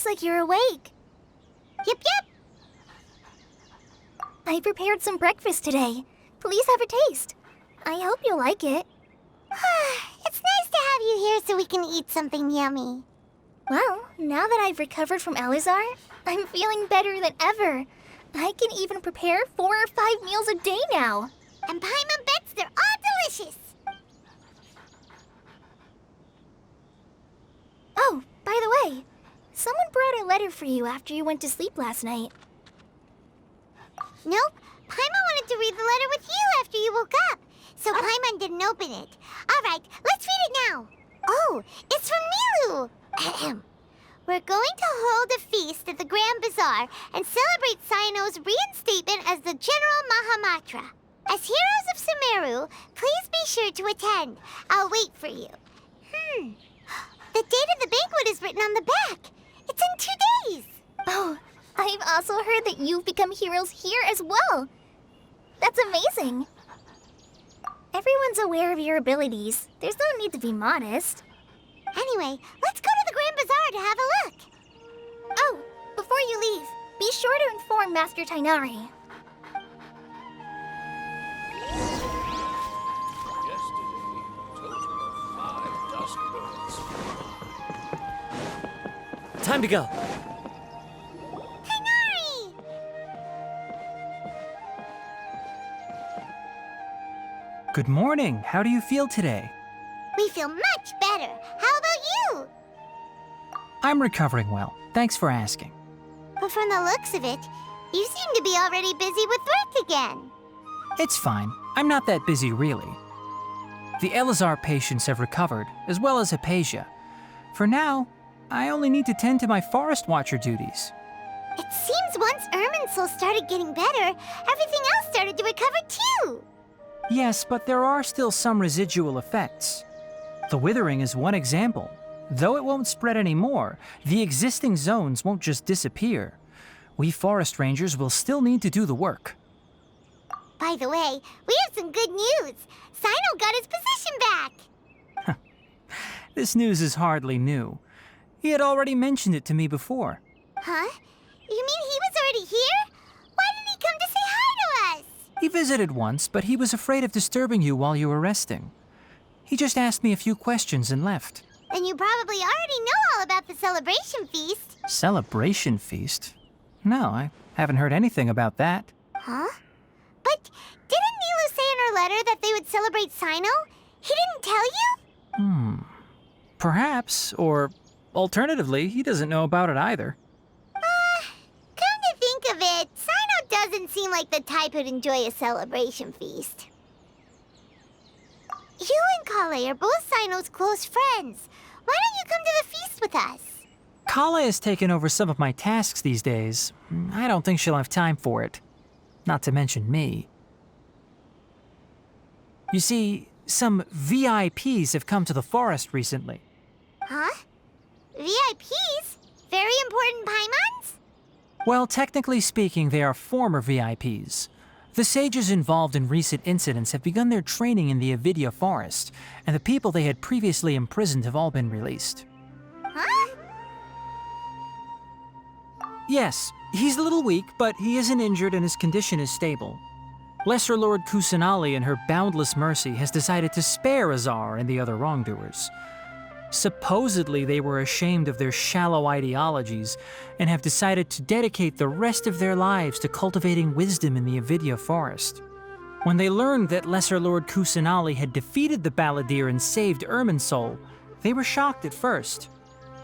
like you're awake. Yep, yep. I prepared some breakfast today. Please have a taste. I hope you'll like it. It's nice to have you here so we can eat something yummy. Well, now that I've recovered from Elazar, I'm feeling better than ever. I can even prepare 4 or 5 meals a day now. And Paimon bets they're all delicious. Oh, by the way, someone brought a letter for you after you went to sleep last night. Nope. Paimon wanted to read the letter with you after you woke up. So Paimon didn't open it. All right, let's read it now. Oh, it's from Milu. Ahem. We're going to hold a feast at the Grand Bazaar and celebrate Cyano's reinstatement as the General Mahamatra. As heroes of Sumeru, please be sure to attend. I'll wait for you. The date of the banquet is written on the back. It's in 2 days. Oh, I've also heard that you've become heroes here as well. That's amazing. Everyone's aware of your abilities. There's no need to be modest. Anyway, let's go to the Grand Bazaar to have a look. Oh, before you leave, be sure to inform Master Tainari. Yesterday, total of 5 dusk birds. Time to go. Tainari! Good morning. How do you feel today? We feel much better. How about you? I'm recovering well. Thanks for asking. But from the looks of it, you seem to be already busy with work again. It's fine. I'm not that busy, really. The Elazar patients have recovered, as well as Hypatia. For now, I only need to tend to my Forest Watcher duties. It seems once Irminsul started getting better, everything else started to recover too. Yes, but there are still some residual effects. The withering is one example. Though it won't spread anymore, the existing zones won't just disappear. We forest rangers will still need to do the work. By the way, we have some good news. Cyno got his position back. This news is hardly new. He had already mentioned it to me before. Huh? You mean he was already here? Why didn't he come to say hi to us? He visited once, but he was afraid of disturbing you while you were resting. He just asked me a few questions and left. Then you probably already know all about the celebration feast. Celebration feast? No, I haven't heard anything about that. Huh? But didn't Nilu say in her letter that they would celebrate Cyno? He didn't tell you? Perhaps, or alternatively, he doesn't know about it either. Come to think of it, Cyno doesn't seem like the type who'd enjoy a celebration feast. You and Kale are both Cyno's close friends. Why don't you come to the feast with us? Kala has taken over some of my tasks these days. I don't think she'll have time for it. Not to mention me. You see, some VIPs have come to the forest recently. Huh? VIPs? Very important Paimons? Well, technically speaking, they are former VIPs. The sages involved in recent incidents have begun their training in the Avidya forest, and the people they had previously imprisoned have all been released. Huh? Yes, he's a little weak, but he isn't injured and his condition is stable. Lesser Lord Kusanali, in her boundless mercy, has decided to spare Azar and the other wrongdoers. Supposedly, they were ashamed of their shallow ideologies and have decided to dedicate the rest of their lives to cultivating wisdom in the Avidya forest. When they learned that Lesser Lord Kusanali had defeated the Balladeer and saved Irminsul, they were shocked at first,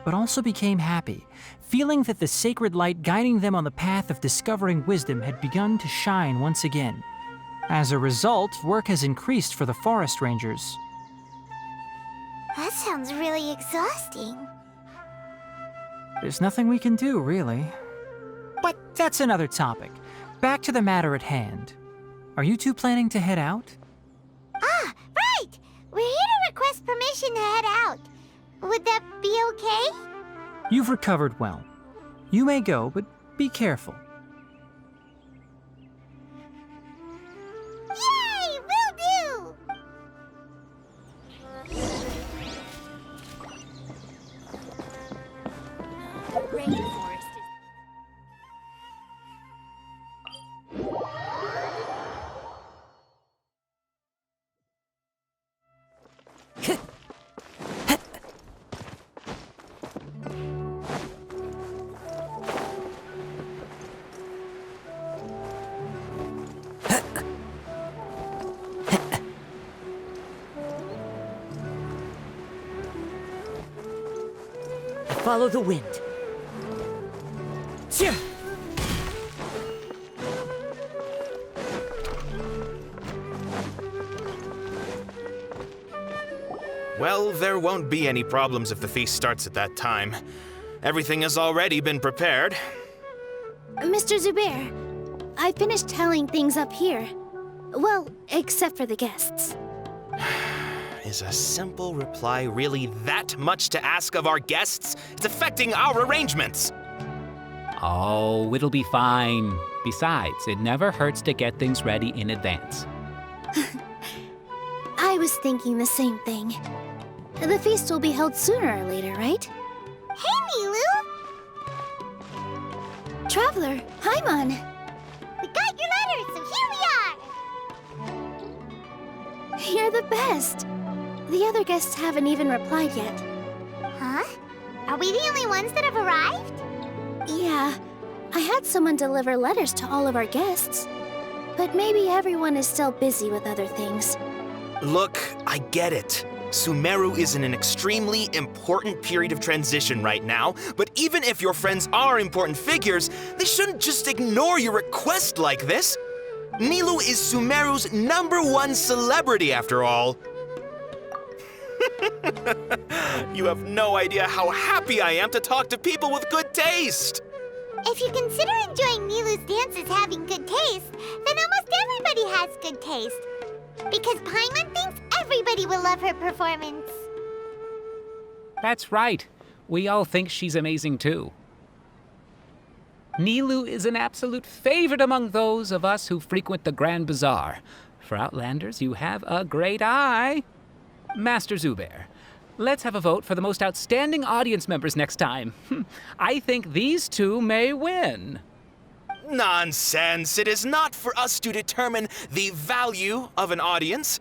but also became happy, feeling that the sacred light guiding them on the path of discovering wisdom had begun to shine once again. As a result, work has increased for the forest rangers. That sounds really exhausting. There's nothing we can do, really. But that's another topic. Back to the matter at hand. Are you two planning to head out? Ah, right! We're here to request permission to head out. Would that be okay? You've recovered well. You may go, but be careful. Yay! Will do! Rainforest. follow the wind. Tja! Well, there won't be any problems if the feast starts at that time. Everything has already been prepared. Mr. Zubair, I finished tallying things up here. Well, except for the guests. Is a simple reply really that much to ask of our guests? It's affecting our arrangements. Oh, it'll be fine. Besides, it never hurts to get things ready in advance. I was thinking the same thing. The feast will be held sooner or later, right? Hey, Nilu! Traveler, Paimon! We got your letter, so here we are! You're the best! The other guests haven't even replied yet. Huh? Are we the only ones that have arrived? Yeah. I had someone deliver letters to all of our guests. But maybe everyone is still busy with other things. Look, I get it. Sumeru is in an extremely important period of transition right now, but even if your friends are important figures, they shouldn't just ignore your request like this. Nilu is Sumeru's #1 celebrity after all. You have no idea how happy I am to talk to people with good taste. If you consider enjoying Nilu's dance as having good taste, then almost everybody has good taste. Because Paimon thinks everybody will love her performance. That's right. We all think she's amazing too. Nilu is an absolute favorite among those of us who frequent the Grand Bazaar. For Outlanders, you have a great eye. Master Zubair, let's have a vote for the most outstanding audience members next time. I think these two may win. Nonsense! It is not for us to determine the value of an audience.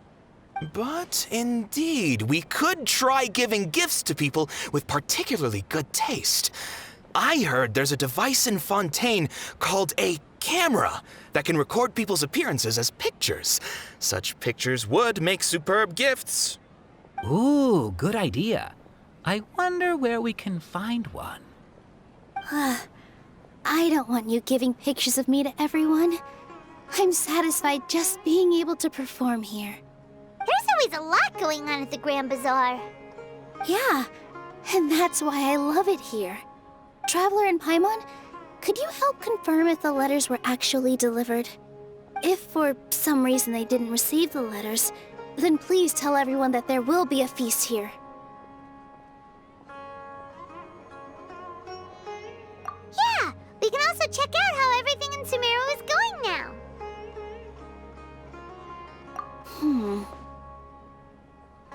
But indeed, we could try giving gifts to people with particularly good taste. I heard there's a device in Fontaine called a camera that can record people's appearances as pictures. Such pictures would make superb gifts. Ooh, good idea. I wonder where we can find one. I don't want you giving pictures of me to everyone. I'm satisfied just being able to perform here. There's always a lot going on at the Grand Bazaar. Yeah, and that's why I love it here. Traveler and Paimon, could you help confirm if the letters were actually delivered? If for some reason they didn't receive the letters, then please tell everyone that there will be a feast here. Yeah, we can also check out how everything in Sumeru is going now.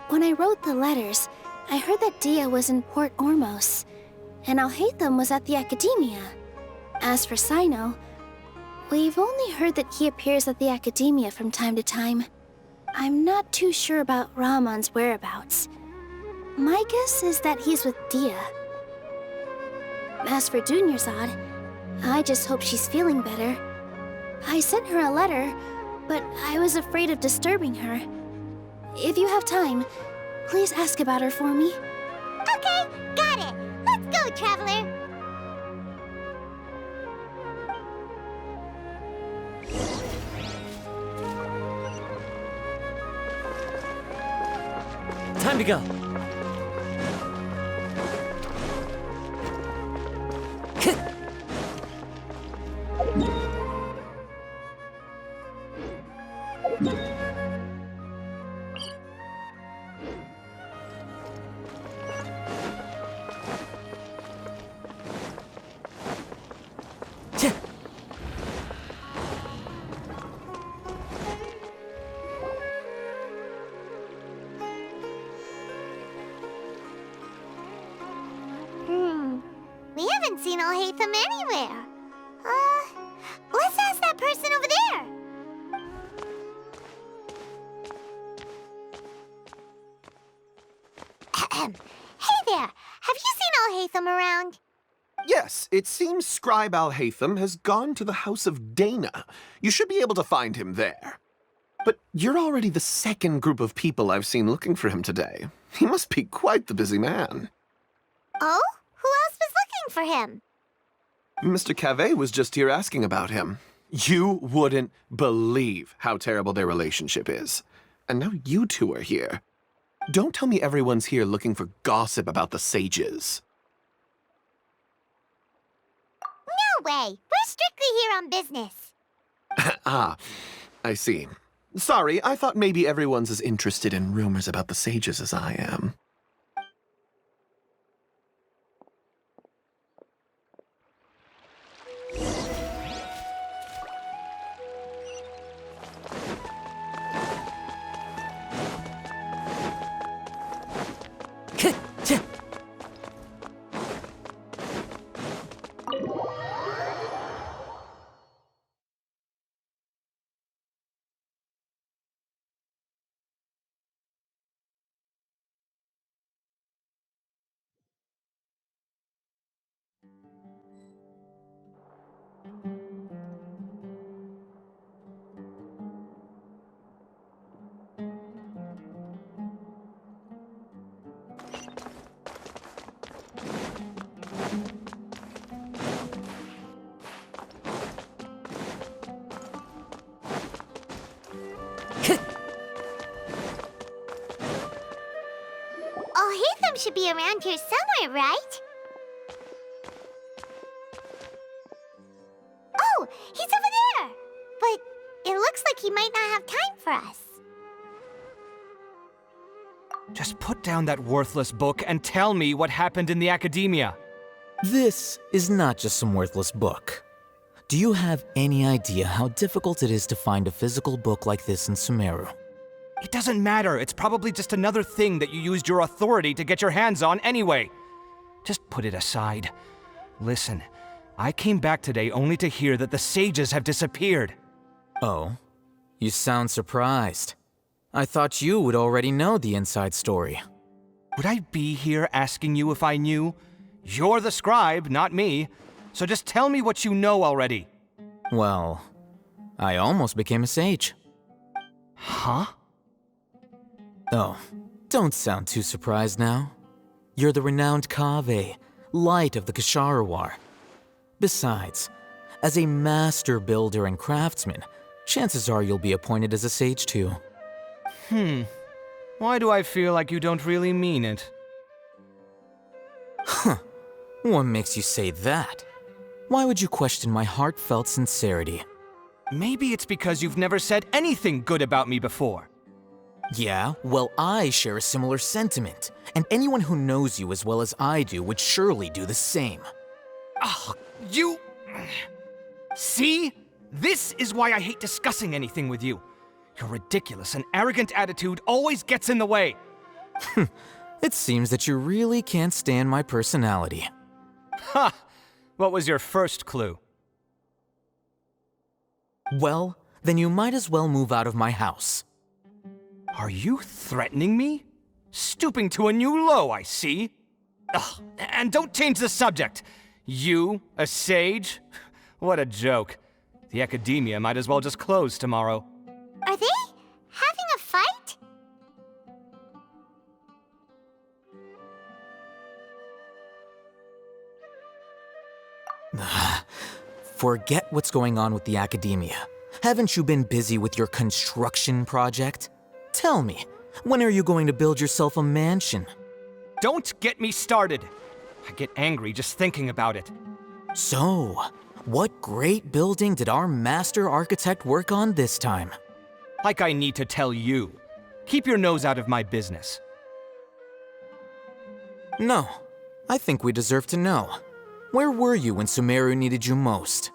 When I wrote the letters, I heard that Dia was in Port Ormos, and Alhaitham was at the Academia. As for Sino, we've only heard that he appears at the Academia from time to time. I'm not too sure about Ramon's whereabouts. My guess is that he's with Dia. As for Dunyarzad, I just hope she's feeling better. I sent her a letter, but I was afraid of disturbing her. If you have time, please ask about her for me. Okay, got it. Let's go, Traveler. Time to go. We haven't seen Alhaitham anywhere. Let's ask that person over there. Hey there, have you seen Alhaitham around? Yes, it seems Scribe Alhaitham has gone to the House of Dana. You should be able to find him there. But you're already the second group of people I've seen looking for him today. He must be quite the busy man. Oh? Who else was looking for him? Mr. Cave was just here asking about him. You wouldn't believe how terrible their relationship is. And now you two are here. Don't tell me everyone's here looking for gossip about the sages. No way. We're strictly here on business. Ah, I see. Sorry, I thought maybe everyone's as interested in rumors about the sages as I am. Oh, Hatham should be around here somewhere, right? Oh, he's over there! But it looks like he might not have time for us. Just put down that worthless book and tell me what happened in the academia. This is not just some worthless book. Do you have any idea how difficult it is to find a physical book like this in Sumeru? It doesn't matter. It's probably just another thing that you used your authority to get your hands on anyway. Just put it aside. Listen, I came back today only to hear that the sages have disappeared. Oh, you sound surprised. I thought you would already know the inside story. Would I be here asking you if I knew? You're the scribe, not me. So just tell me what you know already. Well, I almost became a sage. Huh? Oh, don't sound too surprised now. You're the renowned Kaveh, light of the Ksharawar. Besides, as a master builder and craftsman, chances are you'll be appointed as a sage too. Why do I feel like you don't really mean it? What makes you say that? Why would you question my heartfelt sincerity? Maybe it's because you've never said anything good about me before. Yeah, well, I share a similar sentiment, and anyone who knows you as well as I do would surely do the same. Ugh, you... See? This is why I hate discussing anything with you. Your ridiculous and arrogant attitude always gets in the way. It seems that you really can't stand my personality. Ha! What was your first clue? Well, then you might as well move out of my house. Are you threatening me? Stooping to a new low, I see. Ugh, and don't change the subject. You, a sage? What a joke. The academia might as well just close tomorrow. Are they having a fight? Forget what's going on with the academia. Haven't you been busy with your construction project? Tell me, when are you going to build yourself a mansion? Don't get me started. I get angry just thinking about it. So, what great building did our master architect work on this time? Like I need to tell you. Keep your nose out of my business. No, I think we deserve to know. Where were you when Sumeru needed you most?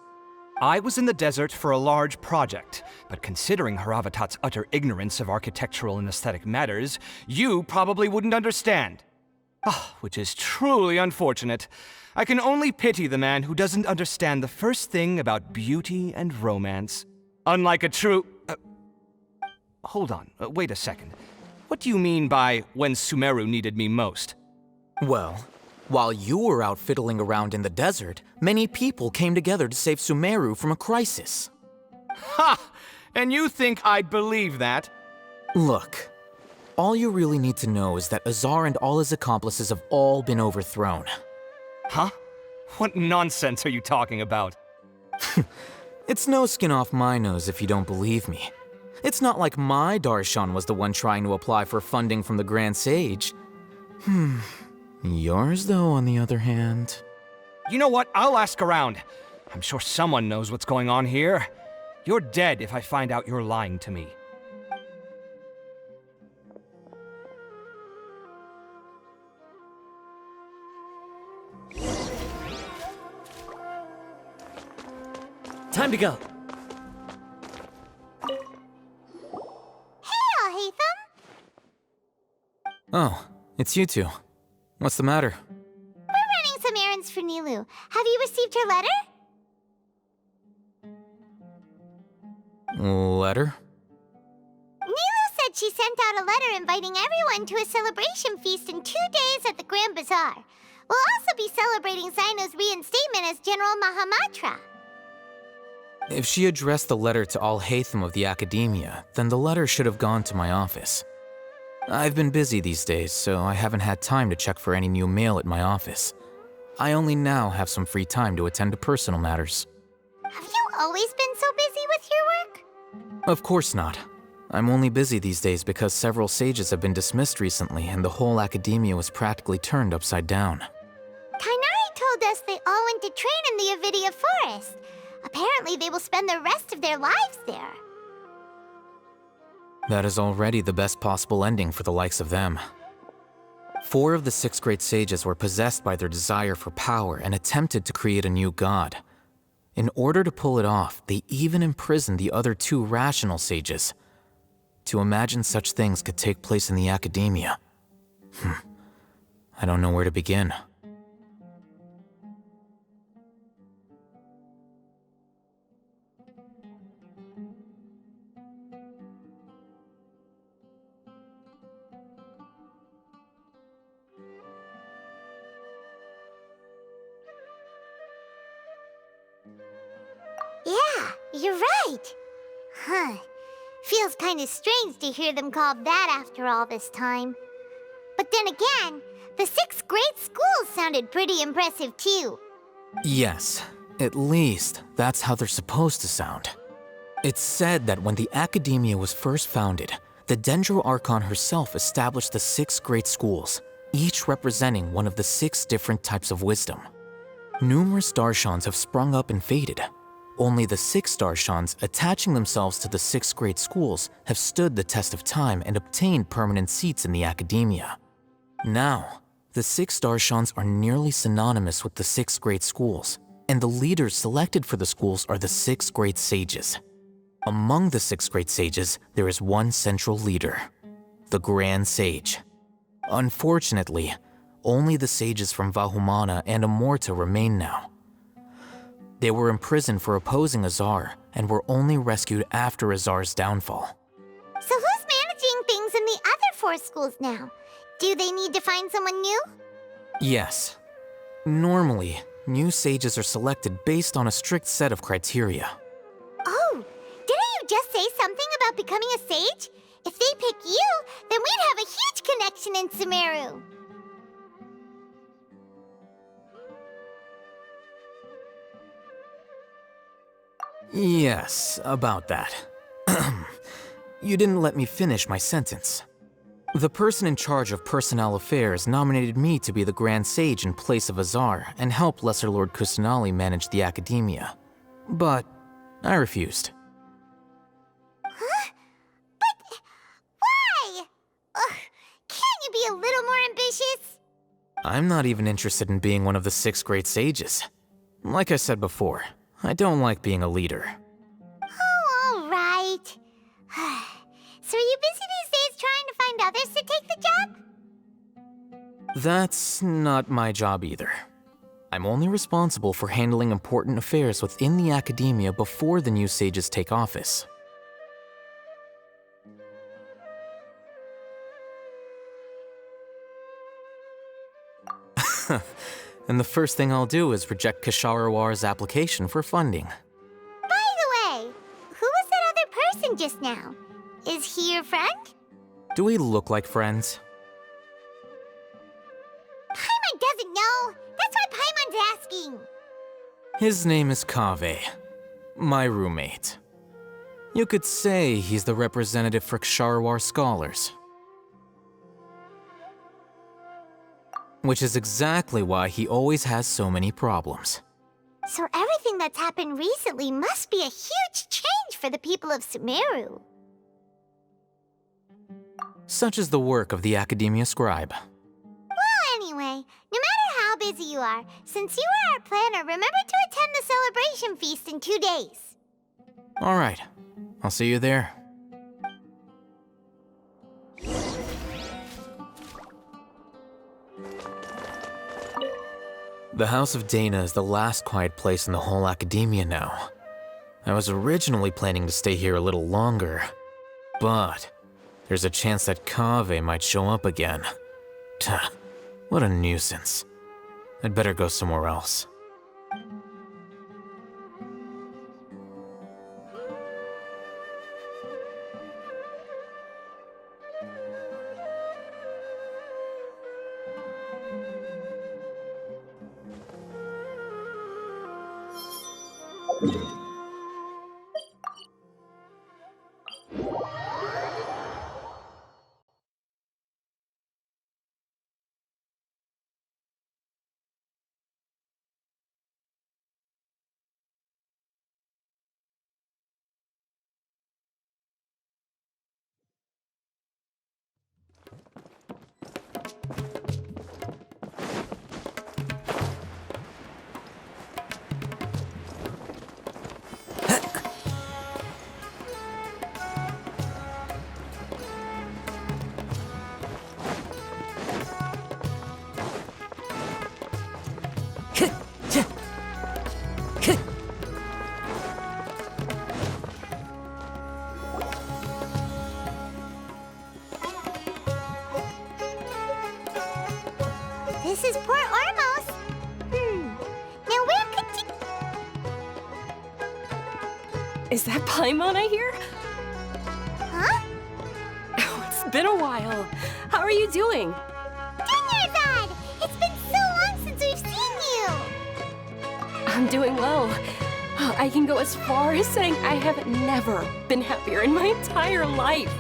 I was in the desert for a large project, but considering Haravatat's utter ignorance of architectural and aesthetic matters, you probably wouldn't understand. Ah, which is truly unfortunate. I can only pity the man who doesn't understand the first thing about beauty and romance. Unlike a true... hold on, wait a second. What do you mean by when Sumeru needed me most? Well, while you were out fiddling around in the desert, many people came together to save Sumeru from a crisis. Ha! And you think I'd believe that? Look, all you really need to know is that Azar and all his accomplices have all been overthrown. Huh? What nonsense are you talking about? It's no skin off my nose if you don't believe me. It's not like my Darshan was the one trying to apply for funding from the Grand Sage. Yours, though, on the other hand. You know what? I'll ask around. I'm sure someone knows what's going on here. You're dead if I find out you're lying to me. Time to go. Hey, Alhaitham! Oh, it's you two. What's the matter? We're running some errands for Nilu. Have you received her letter? Letter? Nilu said she sent out a letter inviting everyone to a celebration feast in 2 days at the Grand Bazaar. We'll also be celebrating Zaino's reinstatement as General Mahamatra. If she addressed the letter to Alhaitham of the Academia, then the letter should have gone to my office. I've been busy these days, so I haven't had time to check for any new mail at my office. I only now have some free time to attend to personal matters. Have you always been so busy with your work? Of course not. I'm only busy these days because several sages have been dismissed recently and the whole Academia was practically turned upside down. Kainari told us they all went to train in the Avidia Forest. Apparently they will spend the rest of their lives there. That is already the best possible ending for the likes of them. 4 of the 6 great sages were possessed by their desire for power and attempted to create a new god. In order to pull it off, they even imprisoned the other 2 rational sages. To imagine such things could take place in the Academia. I don't know where to begin. Yeah, you're right. Huh. Feels kind of strange to hear them called that after all this time. But then again, the 6 great schools sounded pretty impressive too. Yes, at least that's how they're supposed to sound. It's said that when the Academia was first founded, the Dendro Archon herself established the 6 great schools, each representing one of the 6 different types of wisdom. Numerous Darshans have sprung up and faded. Only the 6 Darshans attaching themselves to the 6 great schools have stood the test of time and obtained permanent seats in the Academia. Now, the 6 Darshans are nearly synonymous with the 6 great schools, and the leaders selected for the schools are the 6 great sages. Among the 6 great sages, there is one central leader, the Grand Sage. Unfortunately, only the sages from Vahumana and Amorta remain now. They were imprisoned for opposing Azar and were only rescued after Azar's downfall. So who's managing things in the other 4 schools now? Do they need to find someone new? Yes. Normally, new sages are selected based on a strict set of criteria. Oh, didn't you just say something about becoming a sage? If they pick you, then we'd have a huge connection in Sumeru. Yes, about that. You didn't let me finish my sentence. The person in charge of personnel affairs nominated me to be the Grand Sage in place of Azar and help Lesser Lord Kusanali manage the Academia. But I refused. Huh? But why? Ugh, can't you be a little more ambitious? I'm not even interested in being one of the 6 great sages. Like I said before, I don't like being a leader. Oh, all right. So are you busy these days trying to find others to take the job? That's not my job either. I'm only responsible for handling important affairs within the Academia before the new sages take office. And the first thing I'll do is reject Kasharawar's application for funding. By the way, who was that other person just now? Is he your friend? Do we look like friends? Paimon doesn't know. That's why Paimon asking. His name is Kaveh, my roommate. You could say he's the representative for Ksharawar scholars. Which is exactly why he always has so many problems. So everything that's happened recently must be a huge change for the people of Sumeru. Such is the work of the Academia Scribe. Well, anyway, no matter how busy you are, since you are our planner, remember to attend the celebration feast in 2 days. All right, I'll see you there. The House of Dana is the last quiet place in the whole academia now. I was originally planning to stay here a little longer, but there's a chance that Kaveh might show up again. Tuh, what a nuisance. I'd better go somewhere else. This is Port Ormos. Now where could Is that Paimon I hear? Huh? Oh, it's been a while. How are you doing? Dinnerzad! It's been so long since we've seen you! I'm doing well. Oh, I can go as far as saying I have never been happier in my entire life.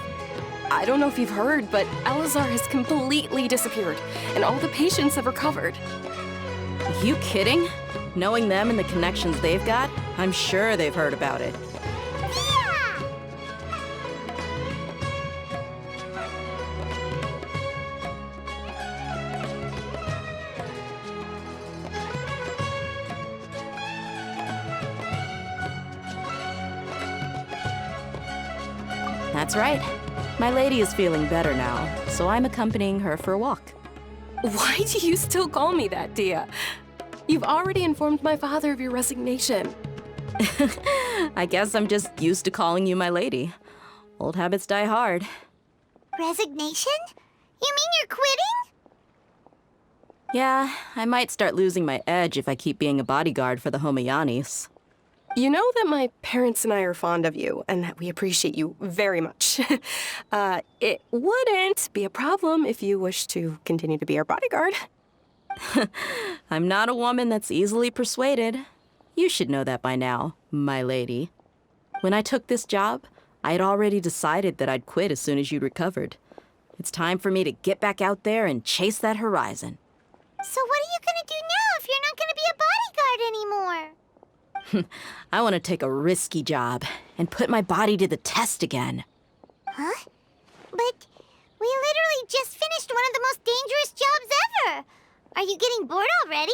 I don't know if you've heard, but Elazar has completely disappeared, and all the patients have recovered. You kidding? Knowing them and the connections they've got, I'm sure they've heard about it. Yeah! That's right. My lady is feeling better now, so I'm accompanying her for a walk. Why do you still call me that, Dia? You've already informed my father of your resignation. I guess I'm just used to calling you my lady. Old habits die hard. Resignation? You mean you're quitting? Yeah, I might start losing my edge if I keep being a bodyguard for the Homayanis. You know that my parents and I are fond of you, and that we appreciate you very much. It wouldn't be a problem if you wish to continue to be our bodyguard. I'm not a woman that's easily persuaded. You should know that by now, my lady. When I took this job, I had already decided that I'd quit as soon as you'd recovered. It's time for me to get back out there and chase that horizon. So what are you gonna do now if you're not gonna be a bodyguard anymore? I want to take a risky job and put my body to the test again. Huh? But we literally just finished one of the most dangerous jobs ever! Are you getting bored already?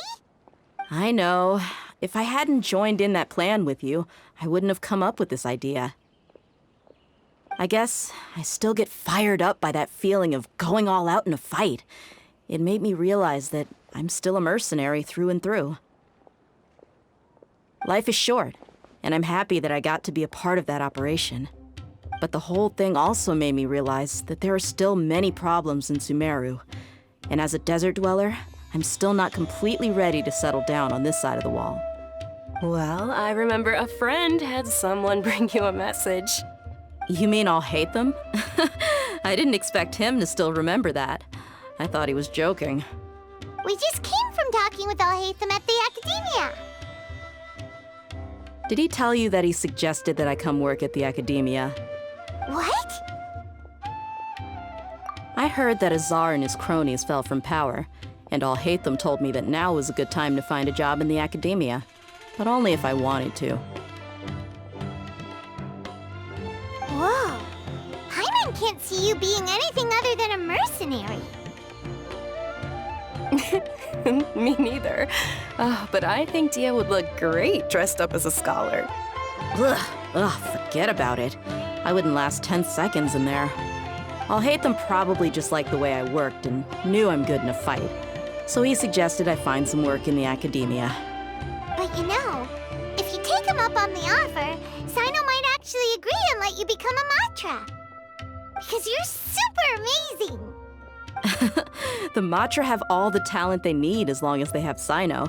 I know. If I hadn't joined in that plan with you, I wouldn't have come up with this idea. I guess I still get fired up by that feeling of going all out in a fight. It made me realize that I'm still a mercenary through and through. Life is short, and I'm happy that I got to be a part of that operation. But the whole thing also made me realize that there are still many problems in Sumeru. And as a desert dweller, I'm still not completely ready to settle down on this side of the wall. Well, I remember a friend had someone bring you a message. You mean I'll hate them? I didn't expect him to still remember that. I thought he was joking. We just came from talking talking with Alhaitham at the Academia. Did he tell you that he suggested that I come work at the Academia? What? I heard that Azar and his cronies fell from power, and Alhaitham told me that now was a good time to find a job in the Academia, but only if I wanted to. Whoa. Paimon can't see you being anything other than a mercenary. Me neither. But I think Dia would look great dressed up as a scholar. Ugh, forget about it. I wouldn't last 10 seconds in there. Alhaitham probably just liked the way I worked and knew I'm good in a fight. So he suggested I find some work in the Academia. But you know, if you take him up on the offer, Sino might actually agree and let you become a Matra. Because you're super amazing. The Matra have all the talent they need as long as they have Sino.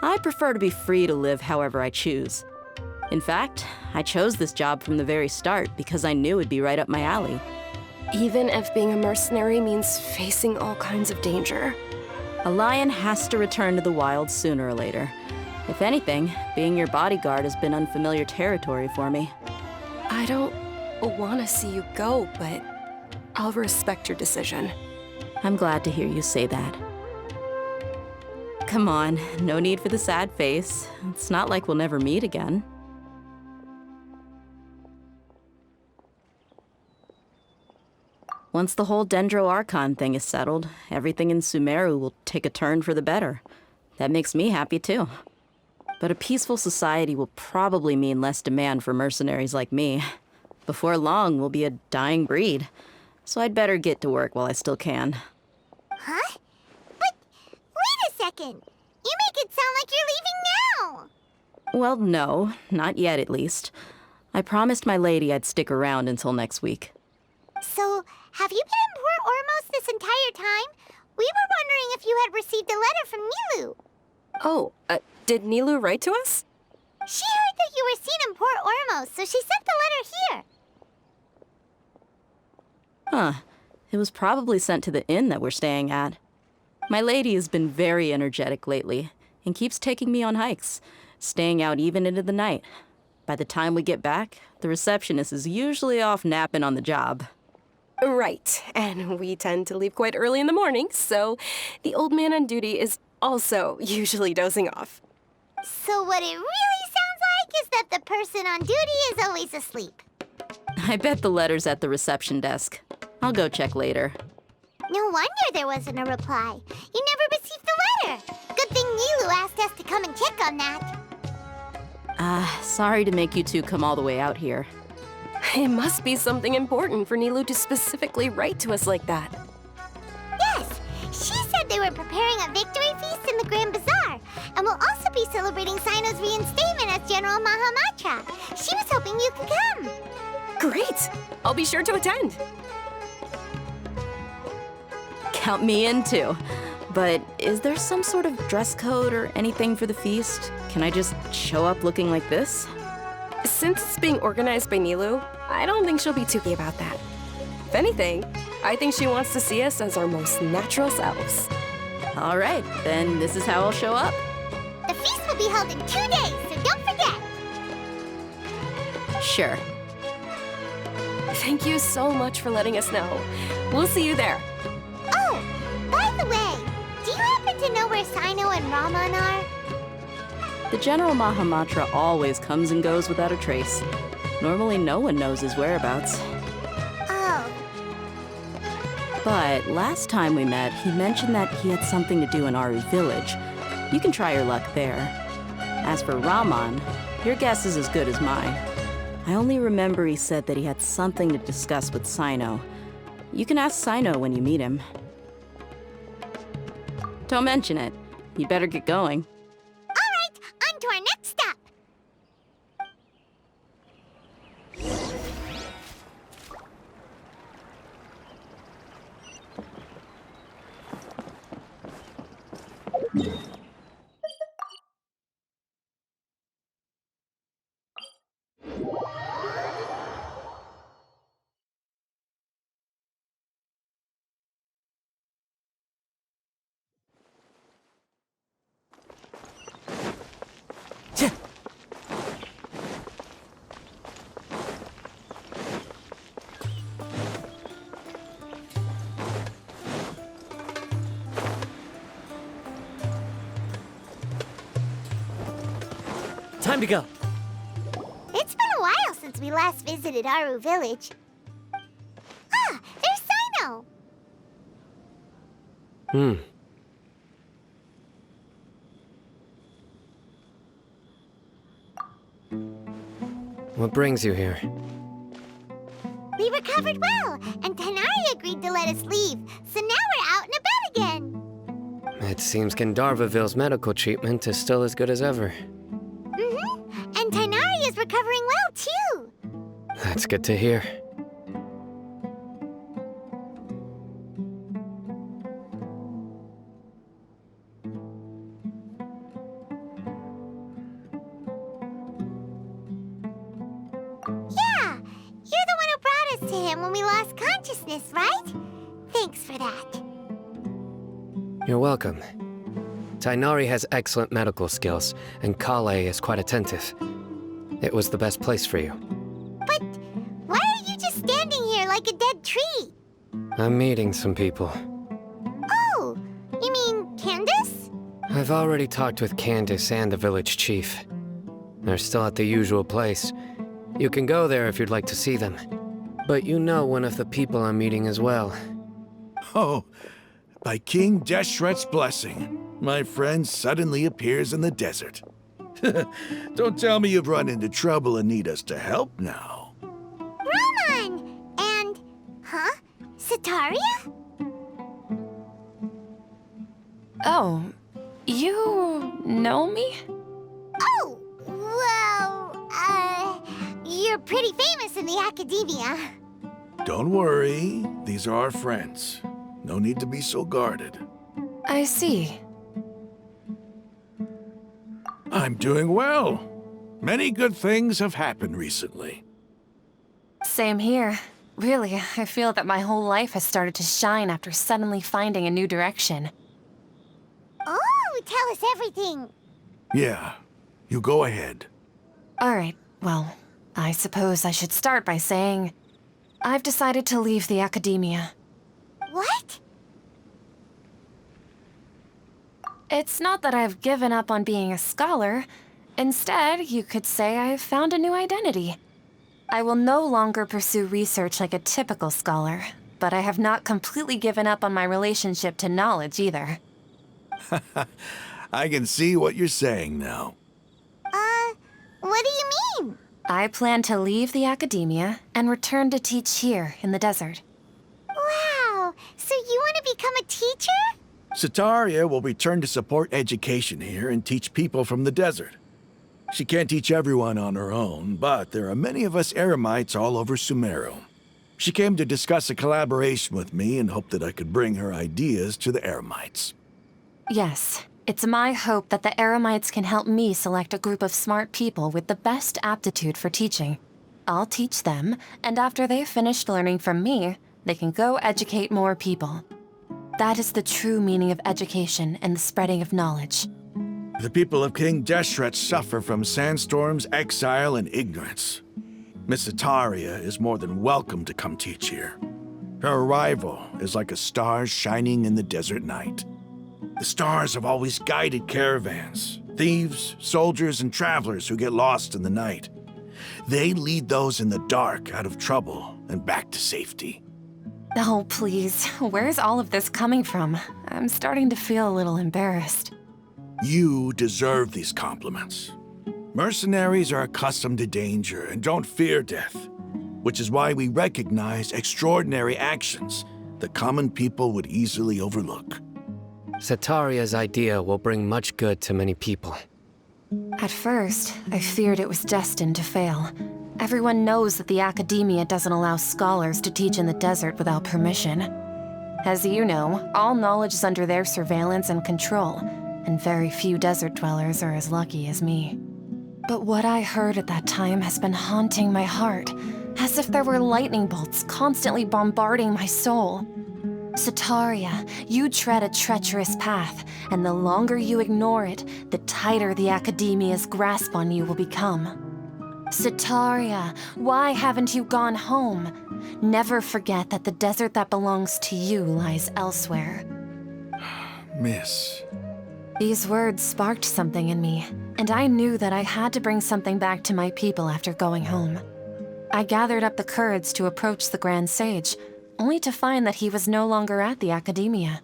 I prefer to be free to live however I choose. In fact, I chose this job from the very start because I knew it'd be right up my alley. Even if being a mercenary means facing all kinds of danger. A lion has to return to the wild sooner or later. If anything, being your bodyguard has been unfamiliar territory for me. I don't want to see you go, but I'll respect your decision. I'm glad to hear you say that. Come on, no need for the sad face. It's not like we'll never meet again. Once the whole Dendro Archon thing is settled, everything in Sumeru will take a turn for the better. That makes me happy too. But a peaceful society will probably mean less demand for mercenaries like me. Before long, we'll be a dying breed. So I'd better get to work while I still can. Huh? But wait a second. You make it sound like you're leaving now. Well, no, not yet at least. I promised my lady I'd stick around until next week. So, have you been in Port Ormos this entire time? We were wondering if you had received a letter from Nilu. Oh, did Nilu write to us? She heard that you were seen in Port Ormos, so she sent the letter here. Huh. It was probably sent to the inn that we're staying at. My lady has been very energetic lately and keeps taking me on hikes, staying out even into the night. By the time we get back, the receptionist is usually off napping on the job. Right, and we tend to leave quite early in the morning, so the old man on duty is also usually dozing off. So what it really sounds like is that the person on duty is always asleep. I bet the letter's at the reception desk. I'll go check later. No wonder there wasn't a reply. You never received the letter. Good thing Nilu asked us to come and check on that. Sorry to make you two come all the way out here. It must be something important for Nilu to specifically write to us like that. Yes, she said they were preparing a victory feast in the Grand Bazaar, and will also be celebrating Sino's reinstatement as General Mahamatra. She was hoping you could come. Great! I'll be sure to attend. Count me in too. But is there some sort of dress code or anything for the feast? Can I just show up looking like this? Since it's being organized by Nilu, I don't think she'll be too keen about that. If anything, I think she wants to see us as our most natural selves. All right, then this is how I'll show up. The feast will be held in 2 days, so don't forget. Sure. Thank you so much for letting us know. We'll see you there. Oh, by the way, do you happen to know where Sino and Raman are? The General Mahamatra always comes and goes without a trace. Normally no one knows his whereabouts. Oh. But last time we met, he mentioned that he had something to do in Aru village. You can try your luck there. As for Raman, your guess is as good as mine. I only remember he said that he had something to discuss with Sino. You can ask Sino when you meet him. Don't mention it. You better get going. All right, on to our next stop. Time to go. It's been a while since we last visited Aru Village. Ah, there's Sino! What brings you here? We recovered well, and Tanari agreed to let us leave, so now we're out and about again. It seems Gandharvaville's medical treatment is still as good as ever. And Tanari is recovering well, too. That's good to hear. Yeah, you're the one who brought us to him when we lost consciousness, right? Thanks for that. You're welcome. Tainari has excellent medical skills, and Kale is quite attentive. It was the best place for you. But why are you just standing here like a dead tree? I'm meeting some people. Oh, you mean Candace? I've already talked with Candace and the village chief. They're still at the usual place. You can go there if you'd like to see them. But you know one of the people I'm meeting as well. Oh, by King Deshret's blessing, my friend suddenly appears in the desert. Don't tell me you've run into trouble and need us to help now. Roman! And... huh? Sataria? Oh, you know me? Oh, well, you're pretty famous in the academia. Don't worry, these are our friends. No need to be so guarded. I see. I'm doing well. Many good things have happened recently. Same here. Really, I feel that my whole life has started to shine after suddenly finding a new direction. Oh, tell us everything. Yeah, you go ahead. All right, well, I suppose I should start by saying I've decided to leave the academia. What? It's not that I've given up on being a scholar. Instead, you could say I've found a new identity. I will no longer pursue research like a typical scholar, but I have not completely given up on my relationship to knowledge either. I can see what you're saying now. What do you mean? I plan to leave the academia and return to teach here in the desert. Wow, so you want to become a teacher? Sataria will return to support education here and teach people from the desert. She can't teach everyone on her own, but there are many of us Eremites all over Sumeru. She came to discuss a collaboration with me and hoped that I could bring her ideas to the Eremites. Yes, it's my hope that the Eremites can help me select a group of smart people with the best aptitude for teaching. I'll teach them, and after they've finished learning from me, they can go educate more people. That is the true meaning of education and the spreading of knowledge. The people of King Deshret suffer from sandstorms, exile, and ignorance. Miss Ataria is more than welcome to come teach here. Her arrival is like a star shining in the desert night. The stars have always guided caravans, thieves, soldiers, and travelers who get lost in the night. They lead those in the dark out of trouble and back to safety. Oh, please, where's all of this coming from? I'm starting to feel a little embarrassed. You deserve these compliments. Mercenaries are accustomed to danger and don't fear death, which is why we recognize extraordinary actions that common people would easily overlook. Sataria's idea will bring much good to many people. At first, I feared it was destined to fail. Everyone knows that the academia doesn't allow scholars to teach in the desert without permission. As you know, all knowledge is under their surveillance and control, and very few desert dwellers are as lucky as me. But what I heard at that time has been haunting my heart, as if there were lightning bolts constantly bombarding my soul. Sataria, you tread a treacherous path, and the longer you ignore it, the tighter the academia's grasp on you will become. Sataria, why haven't you gone home? Never forget that the desert that belongs to you lies elsewhere. Miss. These words sparked something in me. and I knew that I had to bring something back to my people after going home. I gathered up the courage to approach the Grand Sage, only to find that he was no longer at the Academia.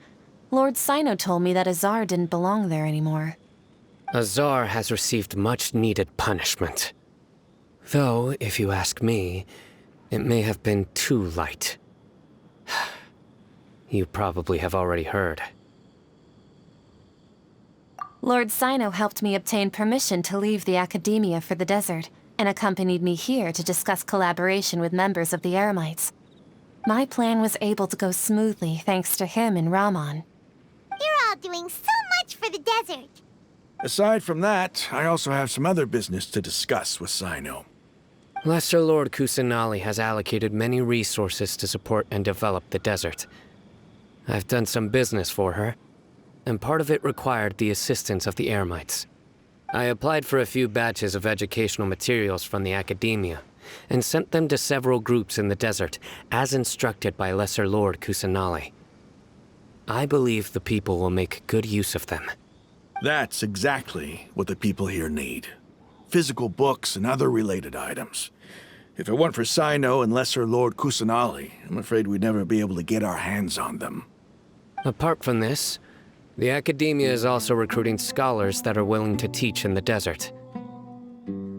Lord Sino told me that Azar didn't belong there anymore. Azar has received much-needed punishment. Though, if you ask me, it may have been too light. You probably have already heard. Lord Sino helped me obtain permission to leave the Academia for the desert, and accompanied me here to discuss collaboration with members of the Eremites. My plan was able to go smoothly thanks to him and Rahman. You're all doing so much for the desert. Aside from that, I also have some other business to discuss with Sino. Lesser Lord Kusanali has allocated many resources to support and develop the desert. I've done some business for her, and part of it required the assistance of the Eremites. I applied for a few batches of educational materials from the Academia, and sent them to several groups in the desert, as instructed by Lesser Lord Kusanali. I believe the people will make good use of them. That's exactly what the people here need. Physical books and other related items. If it weren't for Sino and Lesser Lord Kusanali, I'm afraid we'd never be able to get our hands on them. Apart from this, the Academia is also recruiting scholars that are willing to teach in the desert.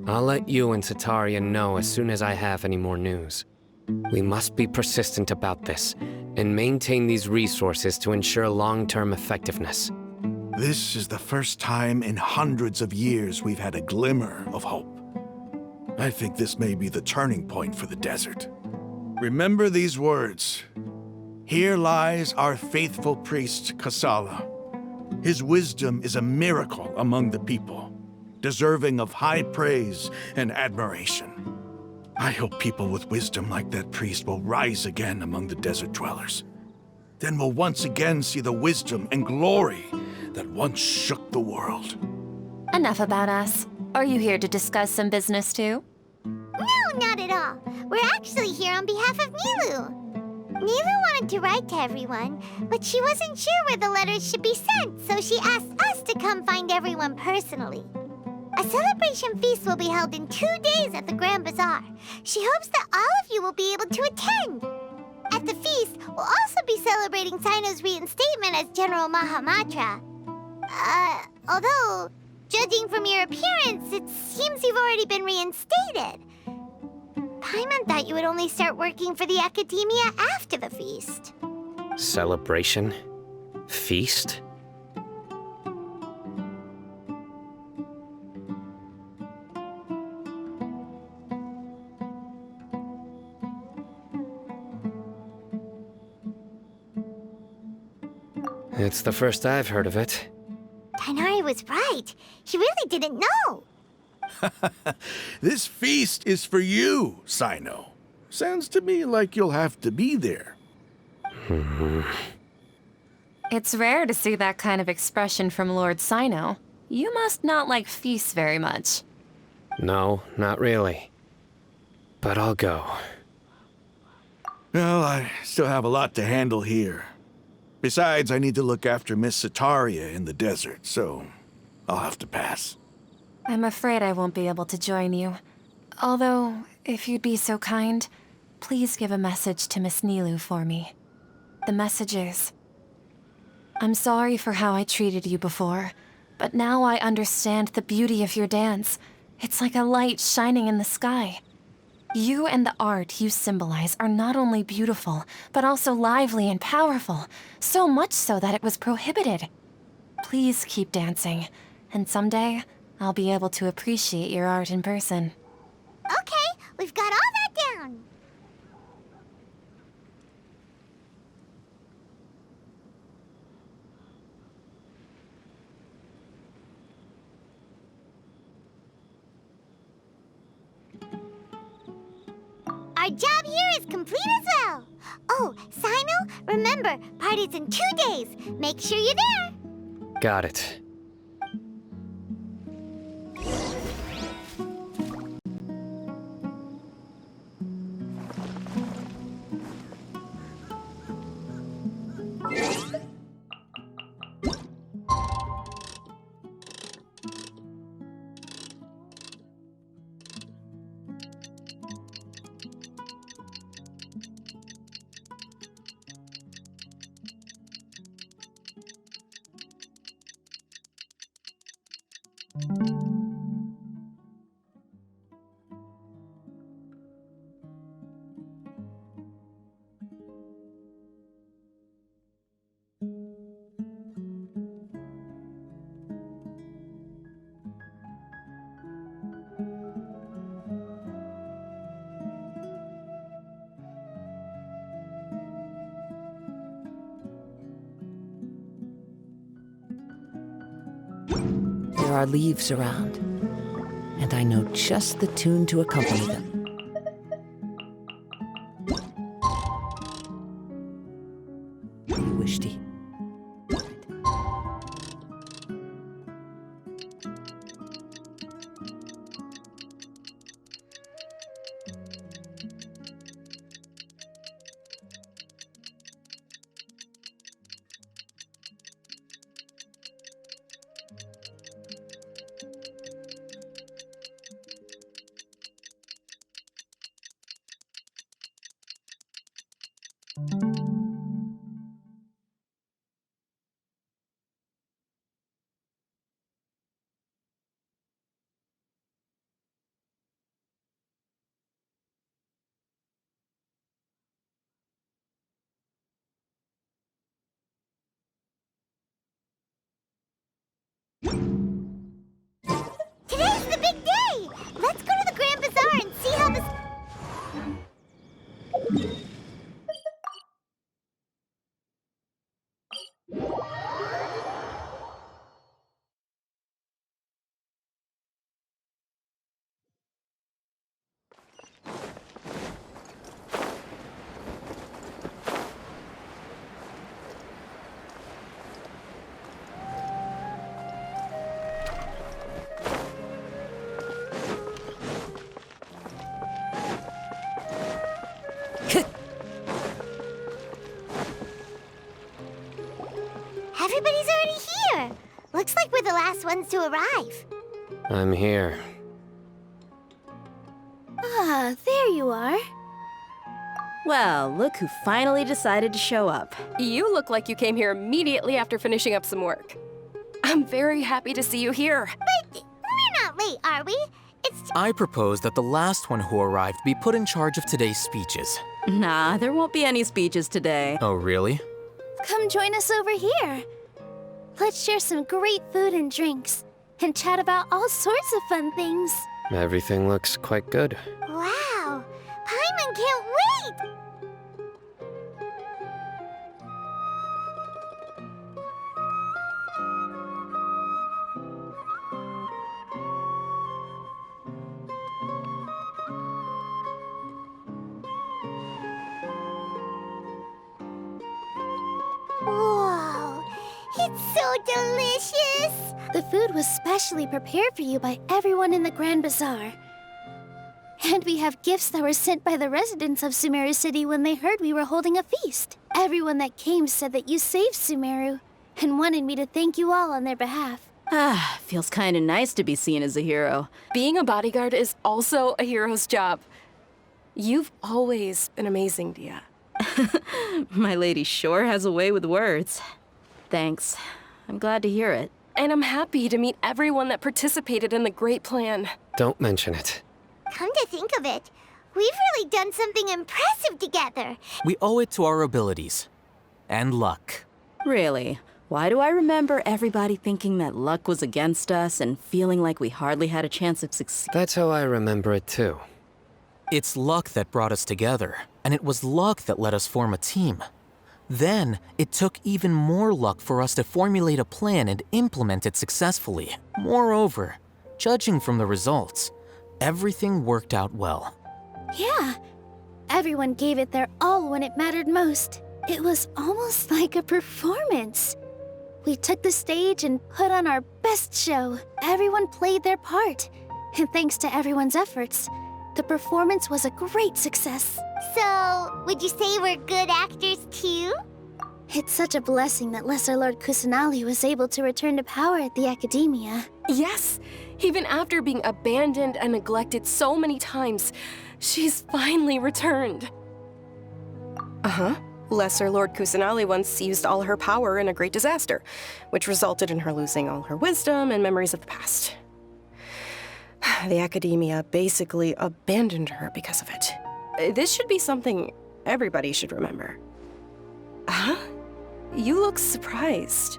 I'll let you and Sataria know as soon as I have any more news. We must be persistent about this, and maintain these resources to ensure long-term effectiveness. This is the first time in hundreds of years we've had a glimmer of hope. I think this may be the turning point for the desert. Remember these words. Here lies our faithful priest, Kasala. His wisdom is a miracle among the people, deserving of high praise and admiration. I hope people with wisdom like that priest will rise again among the desert dwellers. Then we'll once again see the wisdom and glory that once shook the world. Enough about us. Are you here to discuss some business too? No, not at all. We're actually here on behalf of Nilu. Nilu wanted to write to everyone, but she wasn't sure where the letters should be sent, so she asked us to come find everyone personally. A celebration feast will be held in 2 days at the Grand Bazaar. She hopes that all of you will be able to attend. At the feast, we'll also be celebrating Sino's reinstatement as General Mahamatra. Although, judging from your appearance, it seems you've already been reinstated. Paimon thought you would only start working for the Academia after the feast. Celebration? Feast? It's the first I've heard of it. Tighnari was right. He really didn't know. This feast is for you, Sino. Sounds to me like you'll have to be there. It's rare to see that kind of expression from Lord Sino. You must not like feasts very much. No, not really. But I'll go. Well, I still have a lot to handle here. Besides, I need to look after Miss Sataria in the desert, so I'll have to pass. I'm afraid I won't be able to join you. Although, if you'd be so kind, please give a message to Miss Nilu for me. The message is, I'm sorry for how I treated you before, but now I understand the beauty of your dance. It's like a light shining in the sky. You and the art you symbolize are not only beautiful, but also lively and powerful, so much so that it was prohibited. Please keep dancing, and someday, I'll be able to appreciate your art in person. Okay, we've got all that down. Our job here is complete as well. Oh, Sino, remember, party's in 2 days. Make sure you're there. Got it. there are leaves around, and I know just the tune to accompany them. You wish to... Today's the big day! Let's go to the Grand Bazaar and see how this... Everybody's already here! Looks like we're the last ones to arrive. I'm here. Ah, there you are. Well, look who finally decided to show up. You look like you came here immediately after finishing up some work. I'm very happy to see you here. But we're not late, are we? It's I propose that the last one who arrived be put in charge of today's speeches. Nah, there won't be any speeches today. Oh, really? Come join us over here. Let's share some great food and drinks, and chat about all sorts of fun things. Everything looks quite good. Wow! Paimon can't wait! Whoa! It's so delicious! The food was specially prepared for you by everyone in the Grand Bazaar. And we have gifts that were sent by the residents of Sumeru City when they heard we were holding a feast. Everyone that came said that you saved Sumeru, and wanted me to thank you all on their behalf. Ah, feels kind of nice to be seen as a hero. Being a bodyguard is also a hero's job. You've always been amazing, Dia. My lady sure has a way with words. Thanks. I'm glad to hear it. And I'm happy to meet everyone that participated in the great plan. Don't mention it. Come to think of it, we've really done something impressive together. We owe it to our abilities. And luck. Really? Why do I remember everybody thinking that luck was against us and feeling like we hardly had a chance of succeeding? That's how I remember it too. It's luck that brought us together, and it was luck that let us form a team. Then, it took even more luck for us to formulate a plan and implement it successfully. Moreover, judging from the results, everything worked out well. Yeah, everyone gave it their all when it mattered most. It was almost like a performance. We took the stage and put on our best show. Everyone played their part. And thanks to everyone's efforts, the performance was a great success. So, would you say we're good actors too? It's such a blessing that Lesser Lord Kusanali was able to return to power at the Academia. Yes, even after being abandoned and neglected so many times, she's finally returned. Uh-huh. Lesser Lord Kusanali once used all her power in a great disaster, which resulted in her losing all her wisdom and memories of the past. The Academia basically abandoned her because of it. This should be something everybody should remember. Huh? You look surprised.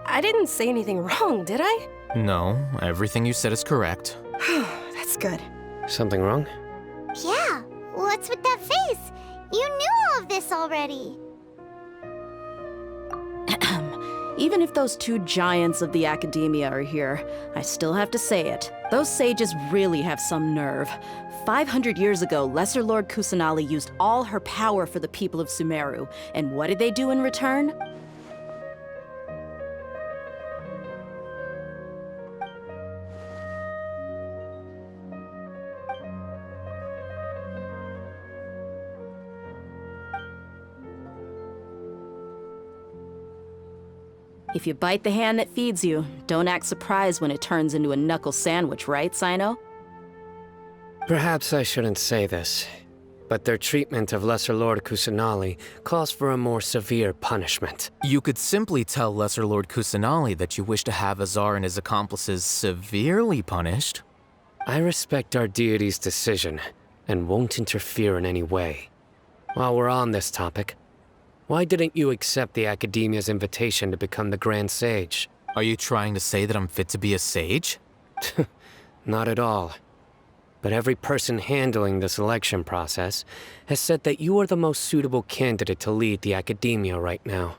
I didn't say anything wrong, did I? No, everything you said is correct. That's good. Something wrong? Yeah, what's with that face? You knew all of this already. Even if those two giants of the academia are here, I still have to say it. Those sages really have some nerve. 500 years ago, Lesser Lord Kusanali used all her power for the people of Sumeru. And what did they do in return? If you bite the hand that feeds you, don't act surprised when it turns into a knuckle sandwich, right, Sino? Perhaps I shouldn't say this, but their treatment of Lesser Lord Kusanali calls for a more severe punishment. You could simply tell Lesser Lord Kusanali that you wish to have Azar and his accomplices severely punished. I respect our deity's decision, and won't interfere in any way. While we're on this topic, why didn't you accept the Academia's invitation to become the Grand Sage? Are you trying to say that I'm fit to be a sage? Not at all. But every person handling the selection process has said that you are the most suitable candidate to lead the Academia right now.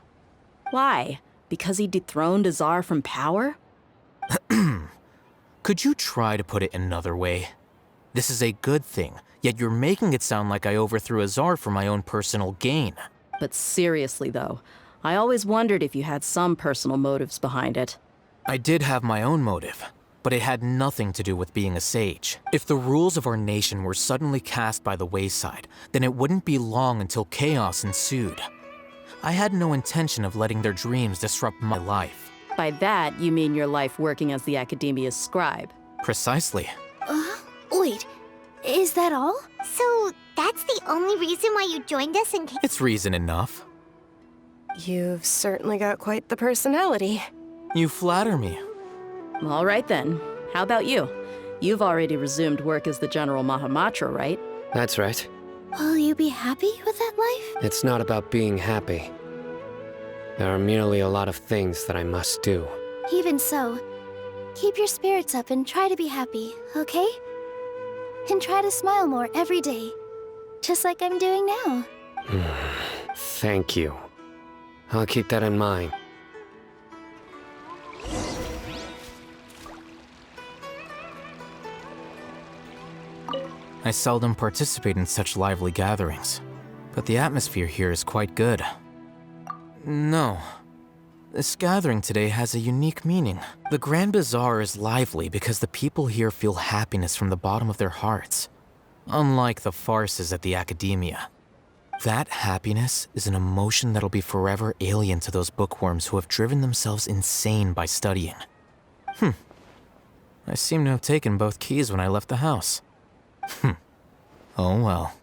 Why? Because he dethroned Azar from power? Could you try to put it another way? This is a good thing, yet you're making it sound like I overthrew Azar for my own personal gain. But seriously, though, I always wondered if you had some personal motives behind it. I did have my own motive, but it had nothing to do with being a sage. If the rules of our nation were suddenly cast by the wayside, then it wouldn't be long until chaos ensued. I had no intention of letting their dreams disrupt my life. By that, you mean your life working as the Academia's scribe. Precisely. Wait, is that all? So, that's the only reason why you joined us in case... It's reason enough. You've certainly got quite the personality. You flatter me. All right then. How about you? You've already resumed work as the General Mahamatra, right? That's right. Will you be happy with that life? It's not about being happy. There are merely a lot of things that I must do. Even so, keep your spirits up and try to be happy, okay? And try to smile more every day, just like I'm doing now. Thank you. I'll keep that in mind. I seldom participate in such lively gatherings, but the atmosphere here is quite good. No. This gathering today has a unique meaning. The Grand Bazaar is lively because the people here feel happiness from the bottom of their hearts, unlike the farces at the Academia. That happiness is an emotion that'll be forever alien to those bookworms who have driven themselves insane by studying. I seem to have taken both keys when I left the house. Oh well.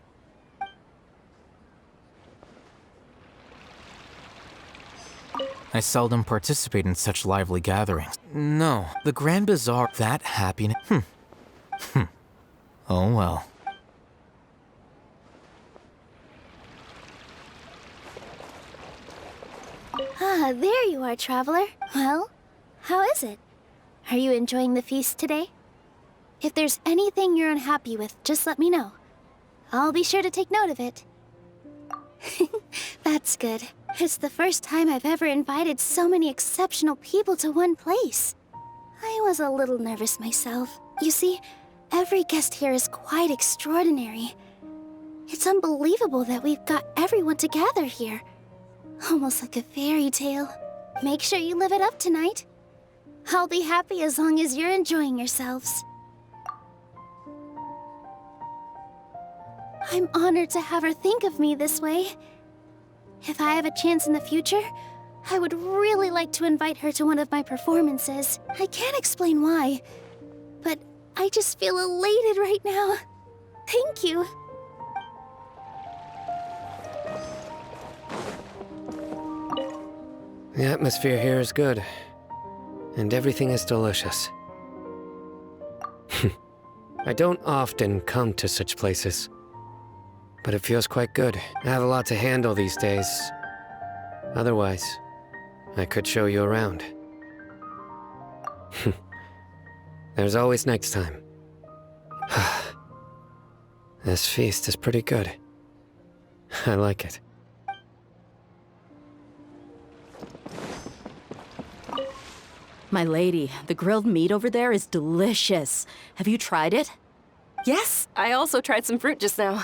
I seldom participate in such lively gatherings. No, the Grand Bazaar, that happiness... Oh well. Ah, there you are, traveler. Well, how is it? Are you enjoying the feast today? If there's anything you're unhappy with, just let me know. I'll be sure to take note of it. That's good. It's the first time I've ever invited so many exceptional people to one place. I was a little nervous myself. You see, every guest here is quite extraordinary. It's unbelievable that we've got everyone together here. Almost like a fairy tale. Make sure you live it up tonight. I'll be happy as long as you're enjoying yourselves. I'm honored to have her think of me this way. If I have a chance in the future, I would really like to invite her to one of my performances. I can't explain why, but I just feel elated right now. Thank you. The atmosphere here is good, and everything is delicious. I don't often come to such places, but it feels quite good. I have a lot to handle these days. Otherwise, I could show you around. There's always next time. This feast is pretty good. I like it. My lady, the grilled meat over there is delicious. Have you tried it? Yes, I also tried some fruit just now.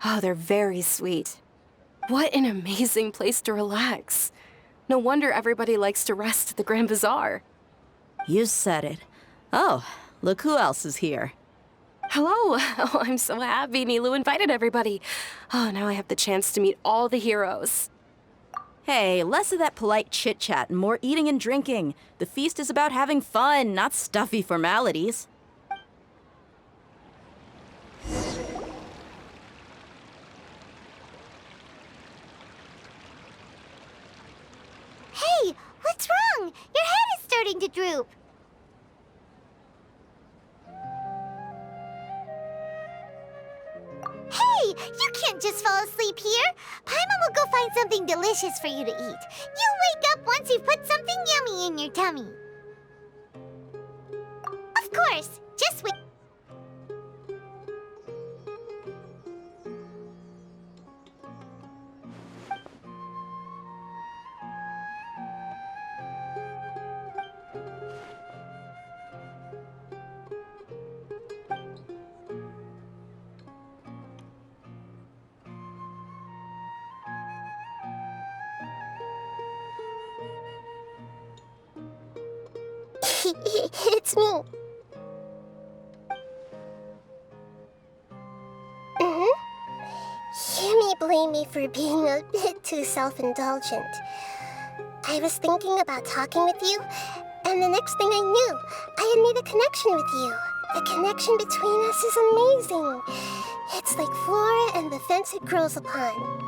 Oh, they're very sweet. What an amazing place to relax. No wonder everybody likes to rest at the Grand Bazaar. You said it. Oh, look who else is here. Hello. Oh, I'm so happy Nilu invited everybody. Oh, now I have the chance to meet all the heroes. Hey, less of that polite chit-chat and more eating and drinking. The feast is about having fun, not stuffy formalities. Hey, what's wrong? Your head is starting to droop. Hey, you can't just fall asleep here. Paimon will go find something delicious for you to eat. You'll wake up once you've put something yummy in your tummy. Of course, just wait. It's me. You may blame me for being a bit too self-indulgent. I was thinking about talking with you, and the next thing I knew, I had made a connection with you. The connection between us is amazing. It's like flora and the fence it grows upon.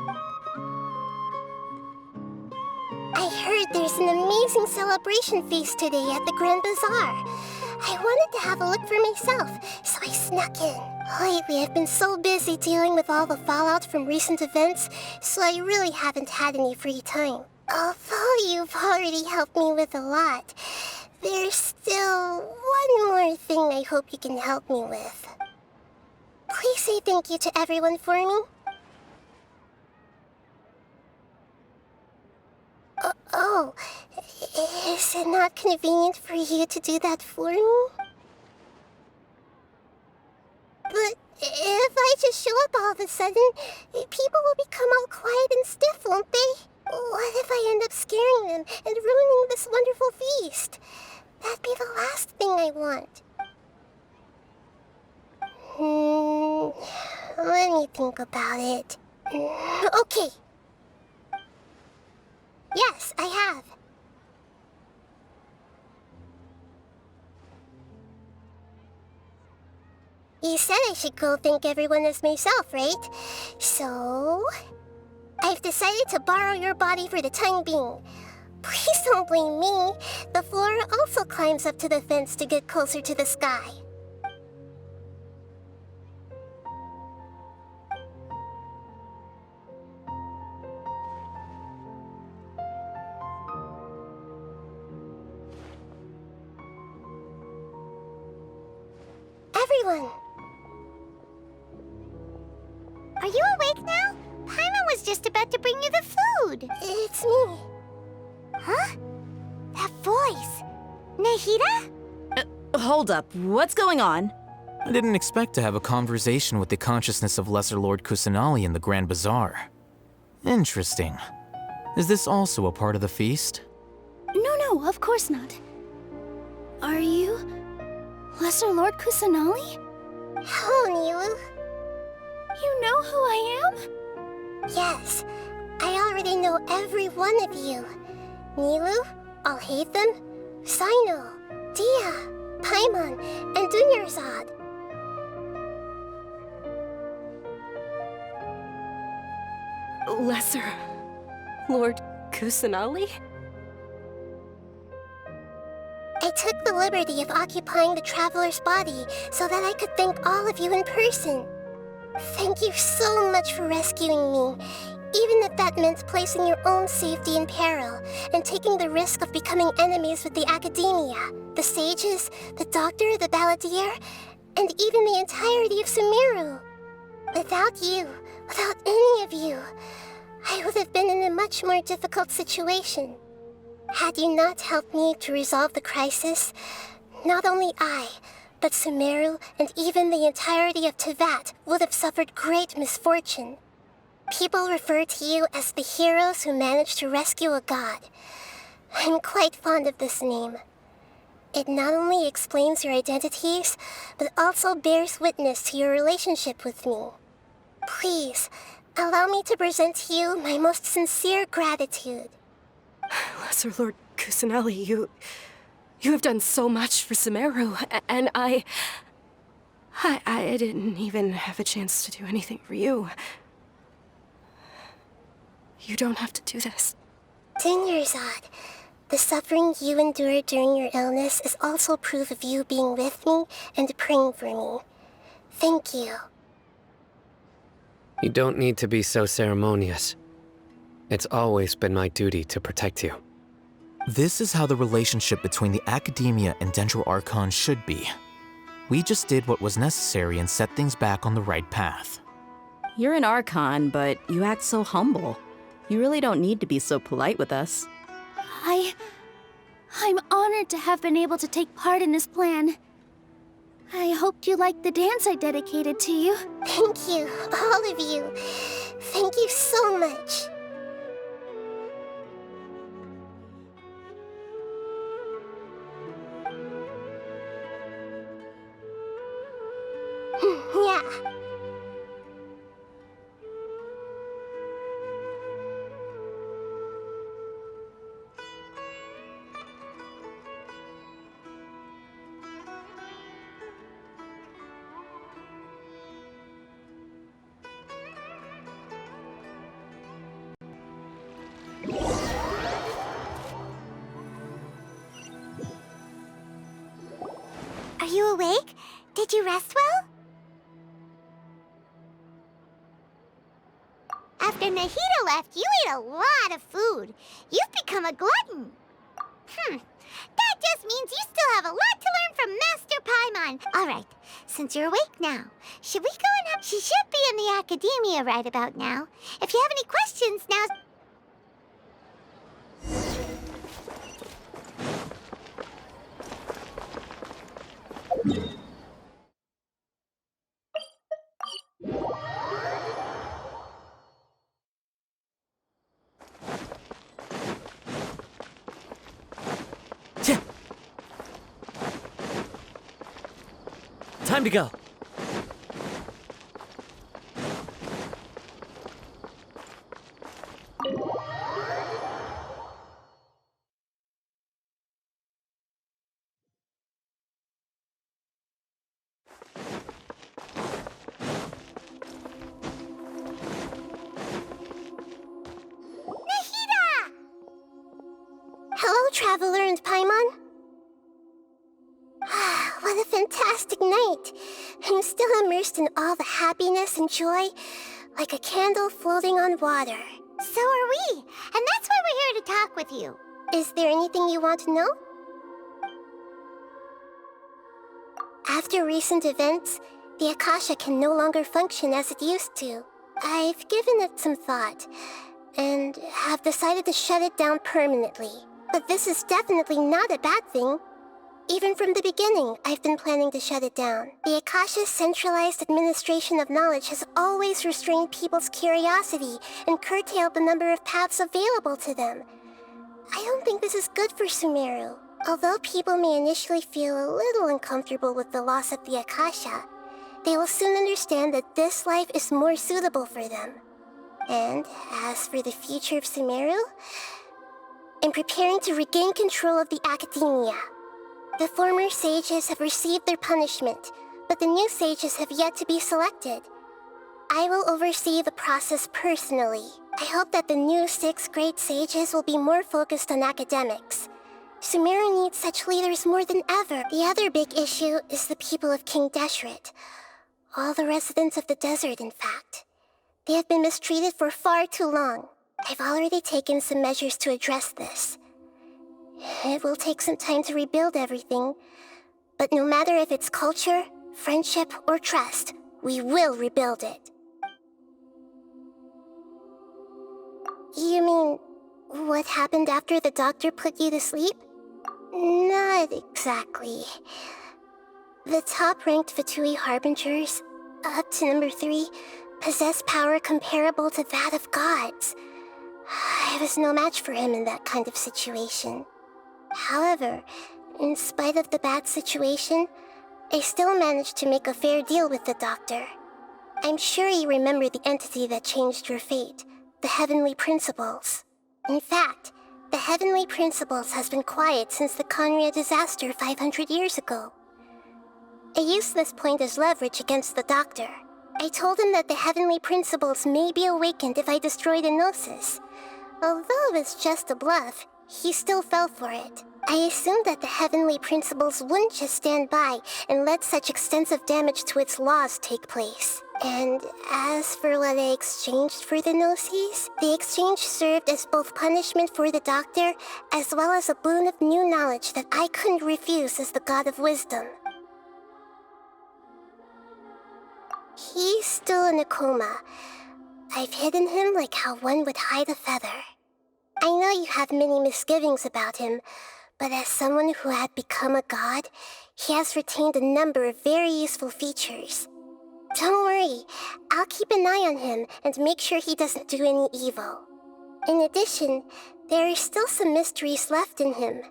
I heard there's an amazing celebration feast today at the Grand Bazaar. I wanted to have a look for myself, so I snuck in. Lately, I've been so busy dealing with all the fallout from recent events, so I really haven't had any free time. Although you've already helped me with a lot, there's still one more thing I hope you can help me with. Please say thank you to everyone for me. Oh, is it not convenient for you to do that for me? But if I just show up all of a sudden, people will become all quiet and stiff, won't they? What if I end up scaring them and ruining this wonderful feast? That'd be the last thing I want. Let me think about it. Okay. Yes, I have. You said I should go thank everyone as myself, right? So, I've decided to borrow your body for the time being. Please don't blame me. The flora also climbs up to the fence to get closer to the sky. Everyone! Are you awake now? Paimon was just about to bring you the food. It's me. Huh? That voice. Nahida? Hold up, what's going on? I didn't expect to have a conversation with the consciousness of Lesser Lord Kusanali in the Grand Bazaar. Interesting. Is this also a part of the feast? No, of course not. Are you Lesser Lord Kusanali? Hello, Nilu. You know who I am? Yes, I already know every one of you. Nilu, Alhaitham, Sino, Dia, Paimon, and Dunyarzad. Lesser Lord Kusanali? I took the liberty of occupying the traveler's body so that I could thank all of you in person. Thank you so much for rescuing me, even if that meant placing your own safety in peril and taking the risk of becoming enemies with the academia, the sages, the doctor, the balladeer, and even the entirety of Sumeru. Without you, without any of you, I would have been in a much more difficult situation. Had you not helped me to resolve the crisis, not only I, but Sumeru and even the entirety of Tevat would have suffered great misfortune. People refer to you as the heroes who managed to rescue a god. I'm quite fond of this name. It not only explains your identities, but also bears witness to your relationship with me. Please, allow me to present to you my most sincere gratitude. Lesser Lord Kusanali, you have done so much for Sumeru, and I didn't even have a chance to do anything for you. You don't have to do this. Dinyarzad, the suffering you endured during your illness is also proof of you being with me and praying for me. Thank you. You don't need to be so ceremonious. It's always been my duty to protect you. This is how the relationship between the Academia and Dendro Archon should be. We just did what was necessary and set things back on the right path. You're an Archon, but you act so humble. You really don't need to be so polite with us. I'm honored to have been able to take part in this plan. I hoped you liked the dance I dedicated to you. Thank you, all of you. Thank you so much. Yeah. Are you awake? Did you rest well? After Nahida left, you ate a lot of food. You've become a glutton. That just means you still have a lot to learn from Master Paimon. All right, since you're awake now, should we go and have... She should be in the Academia right about now. If you have any questions, now... Time to go. Hello, Traveler and Paimon. What a fantastic night. I'm still immersed in all the happiness and joy, like a candle floating on water. So are we, and that's why we're here to talk with you. Is there anything you want to know? After recent events, the Akasha can no longer function as it used to. I've given it some thought, and have decided to shut it down permanently. But this is definitely not a bad thing. Even from the beginning, I've been planning to shut it down. The Akasha's centralized administration of knowledge has always restrained people's curiosity and curtailed the number of paths available to them. I don't think this is good for Sumeru. Although people may initially feel a little uncomfortable with the loss of the Akasha, they will soon understand that this life is more suitable for them. And as for the future of Sumeru, I'm preparing to regain control of the Academia. The former sages have received their punishment, but the new sages have yet to be selected. I will oversee the process personally. I hope that the new 6 great sages will be more focused on academics. Sumeru needs such leaders more than ever. The other big issue is the people of King Deshret. All the residents of the desert, in fact. They have been mistreated for far too long. I've already taken some measures to address this. It will take some time to rebuild everything, but no matter if it's culture, friendship, or trust, we will rebuild it. You mean, What happened after the doctor put you to sleep? Not exactly. The top-ranked Fatui Harbingers, up to number 3, possess power comparable to that of gods. I was no match for him in that kind of situation. However, in spite of the bad situation, I still managed to make a fair deal with the doctor. I'm sure you remember the entity that changed your fate, the Heavenly Principles. In fact, the Heavenly Principles has been quiet since the Conria disaster 500 years ago. I used this point as leverage against the doctor. I told him that the Heavenly Principles may be awakened if I destroy the Gnosis. Although it was just a bluff, he still fell for it. I assumed that the Heavenly Principles wouldn't just stand by and let such extensive damage to its laws take place. And as for what I exchanged for the Gnosis, the exchange served as both punishment for the doctor, as well as a boon of new knowledge that I couldn't refuse as the God of Wisdom. He's still in a coma. I've hidden him like how one would hide a feather. I know you have many misgivings about him, but as someone who had become a god, he has retained a number of very useful features. Don't worry, I'll keep an eye on him and make sure he doesn't do any evil. In addition, there are still some mysteries left in him.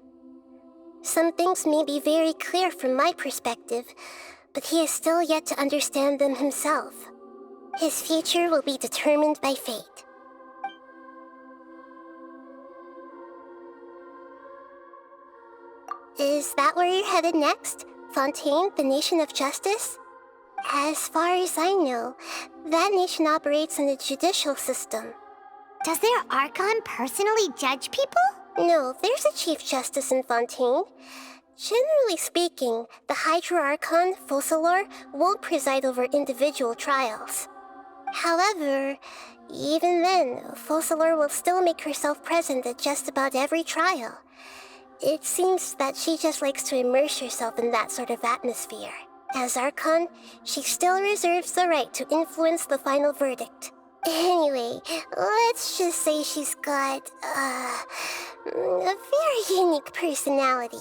Some things may be very clear from my perspective, but he is still yet to understand them himself. His future will be determined by fate. Is that where you're headed next? Fontaine, the Nation of Justice? As far as I know, that nation operates in a judicial system. Does their Archon personally judge people? No, there's a Chief Justice in Fontaine. Generally speaking, the Hydra Archon, Focalor, won't preside over individual trials. However, even then, Focalor will still make herself present at just about every trial. It seems that she just likes to immerse herself in that sort of atmosphere. As Archon, she still reserves the right to influence the final verdict. Anyway, let's just say she's got, a very unique personality.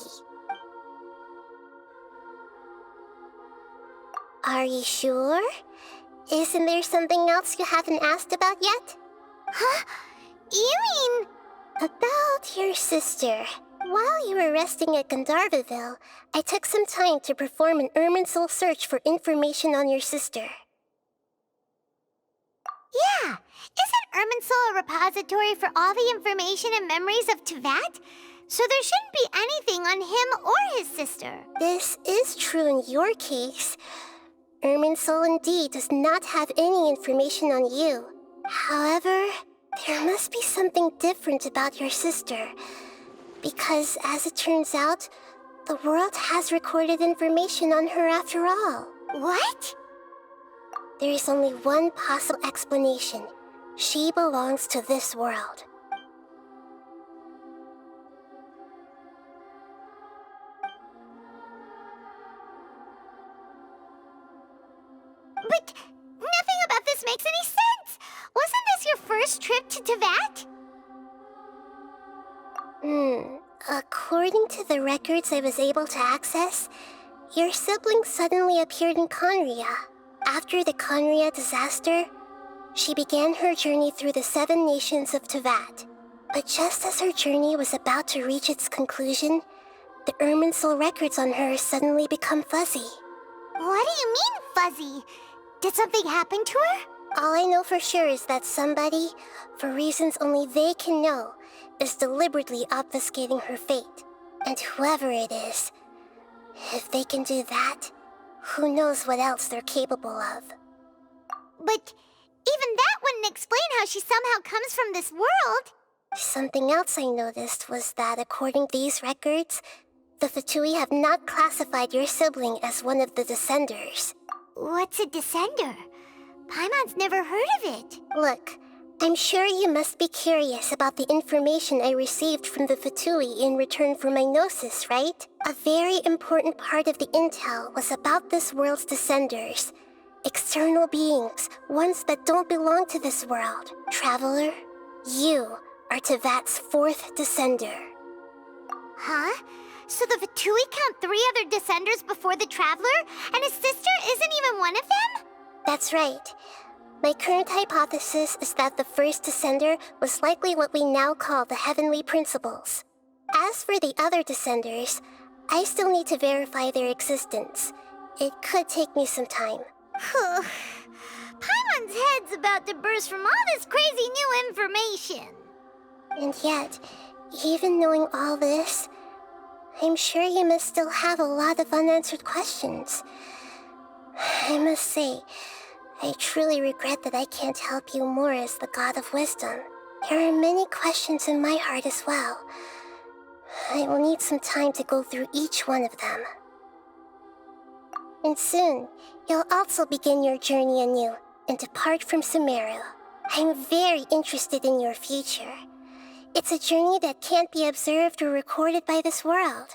Are you sure? Isn't there something else you haven't asked about yet? Huh? You mean... About your sister. While you were resting at Gandharvaville, I took some time to perform an Irminsul search for information on your sister. Yeah! Isn't Irminsul a repository for all the information and memories of Teyvat? So there shouldn't be anything on him or his sister. This is true in your case. Irminsul indeed does not have any information on you. However, there must be something different about your sister. Because, as it turns out, the world has recorded information on her after all. What? There is only one possible explanation. She belongs to this world. But nothing about this makes any sense! Wasn't this your first trip to Teyvat? According to the records I was able to access, your sibling suddenly appeared in Conria. After the Conria disaster, she began her journey through the 7 nations of Teyvat. But just as her journey was about to reach its conclusion, the Irminsul records on her suddenly become fuzzy. What do you mean, fuzzy? Did something happen to her? All I know for sure is that somebody, for reasons only they can know, is deliberately obfuscating her fate. And whoever it is, if they can do that, who knows what else they're capable of. But even that wouldn't explain how she somehow comes from this world. Something else I noticed was that according to these records, the Fatui have not classified your sibling as one of the Descenders. What's a Descender? Paimon's never heard of it. Look, I'm sure you must be curious about the information I received from the Fatui in return for my Gnosis, right? A very important part of the intel was about this world's Descenders. External beings, ones that don't belong to this world. Traveler, you are Tevat's 4th descender. Huh? So the Vatui count 3 other descenders before the Traveler, and his sister isn't even one of them? That's right. My current hypothesis is that the first descender was likely what we now call the Heavenly Principles. As for the other descenders, I still need to verify their existence. It could take me some time. Paimon's head's about to burst from all this crazy new information. And yet, even knowing all this, I'm sure you must still have a lot of unanswered questions. I must say, I truly regret that I can't help you more as the God of Wisdom. There are many questions in my heart as well. I will need some time to go through each one of them. And soon, you'll also begin your journey anew and depart from Sumeru. I'm very interested in your future. It's a journey that can't be observed or recorded by this world.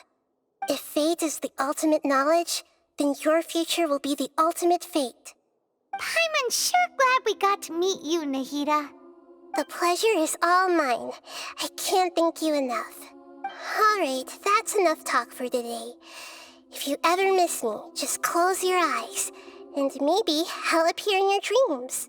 If fate is the ultimate knowledge, then your future will be the ultimate fate. Paimon's sure glad we got to meet you, Nahida. The pleasure is all mine. I can't thank you enough. Alright, that's enough talk for today. If you ever miss me, just close your eyes, and maybe I'll appear in your dreams.